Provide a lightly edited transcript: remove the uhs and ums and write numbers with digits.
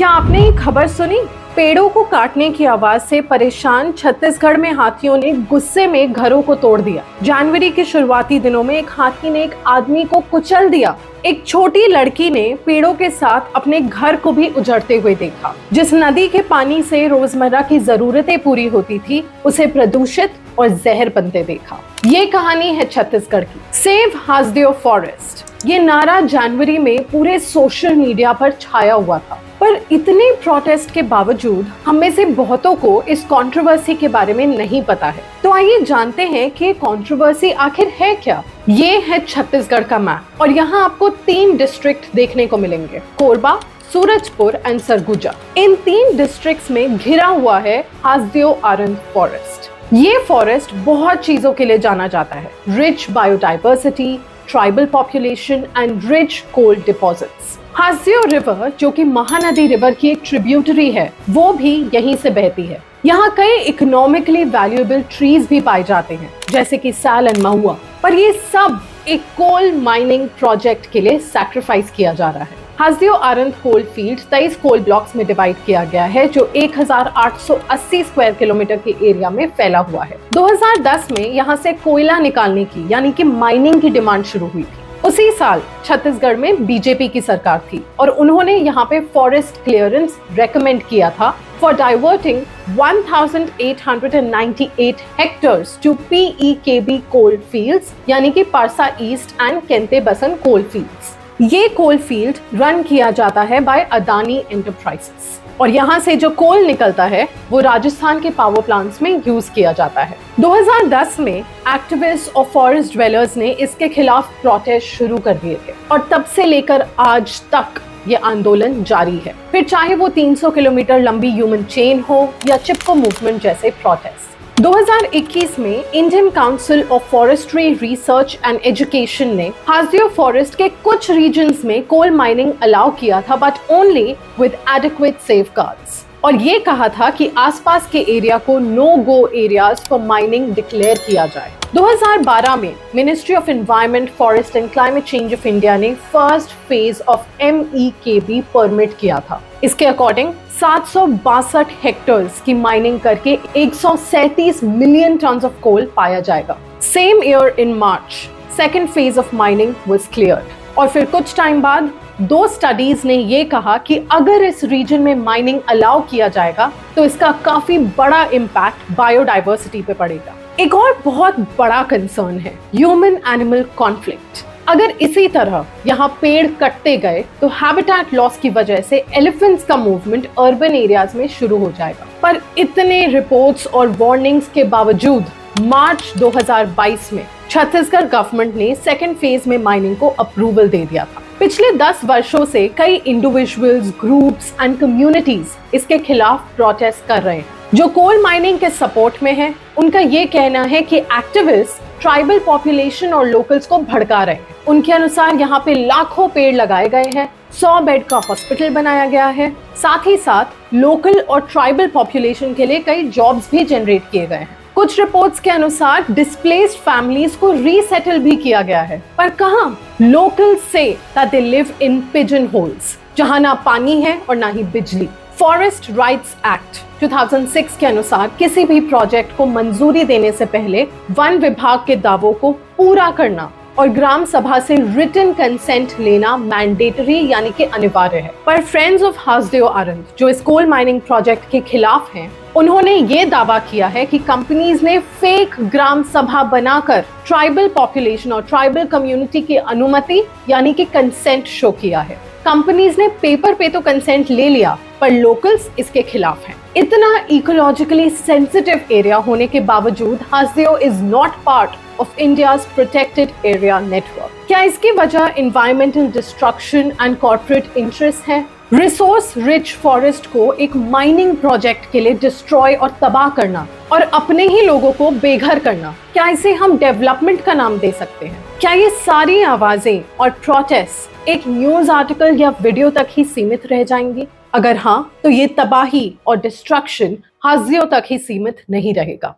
क्या आपने ये खबर सुनी? पेड़ों को काटने की आवाज से परेशान छत्तीसगढ़ में हाथियों ने गुस्से में घरों को तोड़ दिया। जनवरी के शुरुआती दिनों में एक हाथी ने एक आदमी को कुचल दिया। एक छोटी लड़की ने पेड़ों के साथ अपने घर को भी उजड़ते हुए देखा। जिस नदी के पानी से रोजमर्रा की जरूरतें पूरी होती थी, उसे प्रदूषित और जहर बनते देखा। ये कहानी है छत्तीसगढ़ की। सेव हासदेव फॉरेस्ट, ये नारा जनवरी में पूरे सोशल मीडिया पर छाया हुआ था। पर इतने प्रोटेस्ट के बावजूद हम में से बहुतों को इस कंट्रोवर्सी के बारे में नहीं पता है। तो आइए जानते हैं कि कंट्रोवर्सी आखिर है क्या। ये है छत्तीसगढ़ का मैप और यहाँ आपको 3 डिस्ट्रिक्ट देखने को मिलेंगे, कोरबा, सूरजपुर एंड सरगुजा। इन 3 डिस्ट्रिक्ट्स में घिरा हुआ है हासदेव आरंग फॉरेस्ट। ये फॉरेस्ट बहुत चीजों के लिए जाना जाता है, rich biodiversity, tribal population and rich coal deposits. Hasdeo river, जो कि महानदी रिवर की एक ट्रिब्यूटरी है, वो भी यहीं से बहती है। यहाँ कई इकोनॉमिकली वैल्यूएबल ट्रीज भी पाए जाते हैं, जैसे कि साल एंड महुआ। पर ये सब एक कोल माइनिंग प्रोजेक्ट के लिए सैक्रिफाइस किया जा रहा है। Hasdeo Arand coal field 23 coal blocks में डिवाइड किया गया है, जो 1880 स्क्वायर किलोमीटर के एरिया में फैला हुआ है। 2010 में यहाँ से कोयला निकालने की यानी कि माइनिंग की डिमांड शुरू हुई थी। उसी साल छत्तीसगढ़ में बीजेपी की सरकार थी और उन्होंने यहाँ पे फॉरेस्ट क्लियरेंस रेकमेंड किया था for diverting 1898 hectares to PEKB coal fields, यानी कि पारसा ईस्ट एंड केंते बसन कोल फील्ड्स। ये कोल फील्ड रन किया जाता है बाय अदानी एंटरप्राइजेस और यहाँ से जो कोल निकलता है वो राजस्थान के पावर प्लांट्स में यूज किया जाता है। 2010 में एक्टिविस्ट और फॉरेस्ट ड्वेलर्स ने इसके खिलाफ प्रोटेस्ट शुरू कर दिए थे और तब से लेकर आज तक ये आंदोलन जारी है, फिर चाहे वो 300 किलोमीटर लंबी ह्यूमन चेन हो या चिपको मूवमेंट जैसे प्रोटेस्ट। 2021 में Indian council of forestry research and education ने हासदेव फॉरेस्ट के कुछ रीजन्स में कोल माइनिंग अलाउ किया था, but only with adequate safeguards, और ये कहा था कि आसपास के एरिया को no go areas for mining declare किया जाए। 2012 में ministry of environment, forest and climate change of India ने first phase of MEKB permit किया था। इसके अकॉर्डिंग 762 हेक्टर्स की माइनिंग करके 137 मिलियन टन ऑफ कोल पाया जाएगा। Same year in March second phase of mining was cleared और फिर कुछ टाइम बाद 2 स्टडीज ने ये कहा कि अगर इस रीजन में माइनिंग अलाउ किया जाएगा तो इसका काफी बड़ा इम्पैक्ट बायोडाइवर्सिटी पे पड़ेगा। एक और बहुत बड़ा कंसर्न है ह्यूमन एनिमल कॉन्फ्लिक्ट। अगर इसी तरह यहाँ पेड़ कटते गए तो हैबिटेट लॉस की वजह से एलिफेंट्स का मूवमेंट अर्बन एरियाज में शुरू हो जाएगा। पर इतने रिपोर्ट्स और वार्निंग्स के बावजूद मार्च 2022 में छत्तीसगढ़ गवर्नमेंट ने सेकेंड फेज में माइनिंग को अप्रूवल दे दिया था। पिछले 10 वर्षों से कई इंडिविजुअल्स, ग्रुप्स एंड कम्युनिटीज इसके खिलाफ प्रोटेस्ट कर रहे हैं। जो कोल माइनिंग के सपोर्ट में है, उनका ये कहना है कि एक्टिविस्ट ट्राइबल पॉपुलेशन और लोकल्स को भड़का रहे हैं। उनके अनुसार यहाँ पे लाखों पेड़ लगाए गए हैं, 100 बेड का हॉस्पिटल बनाया गया है, साथ ही साथ लोकल और ट्राइबल पॉपुलेशन के लिए कई जॉब्स भी जनरेट किए गए हैं। कुछ रिपोर्ट्स के अनुसार डिस्प्लेस्ड फैमिलीज को रीसेटल भी किया गया है, पर कहाँ? Local say that they live in pigeon holes, जहाँ ना पानी है और ना ही बिजली। फॉरेस्ट राइट्स एक्ट 2006 के अनुसार किसी भी प्रोजेक्ट को मंजूरी देने से पहले वन विभाग के दावों को पूरा करना और ग्राम सभा से रिटन कंसेंट लेना मैंडेटरी यानी कि अनिवार्य है। पर फ्रेंड्स ऑफ हासदेव आरंग, जो इस कोल माइनिंग प्रोजेक्ट के खिलाफ हैं, उन्होंने ये दावा किया है कि कंपनीज ने फेक ग्राम सभा बनाकर ट्राइबल पॉपुलेशन और ट्राइबल कम्युनिटी की अनुमति यानी कि कंसेंट शो किया है। कंपनीज ने पेपर पे तो कंसेंट ले लिया, पर लोकल्स इसके खिलाफ हैं। इतना इकोलॉजिकली सेंसिटिव एरिया होने के बावजूद Hasdeo is not part of India's protected area network. क्या इसकी वजह environmental destruction and corporate interest है? रिसोर्स रिच फॉरेस्ट को एक माइनिंग प्रोजेक्ट के लिए डिस्ट्रॉय और तबाह करना और अपने ही लोगों को बेघर करना, क्या इसे हम डेवलपमेंट का नाम दे सकते हैं? क्या ये सारी आवाजें और प्रोटेस्ट एक न्यूज आर्टिकल या वीडियो तक ही सीमित रह जाएंगी? अगर हाँ, तो ये तबाही और डिस्ट्रक्शन हासदेव तक ही सीमित नहीं रहेगा।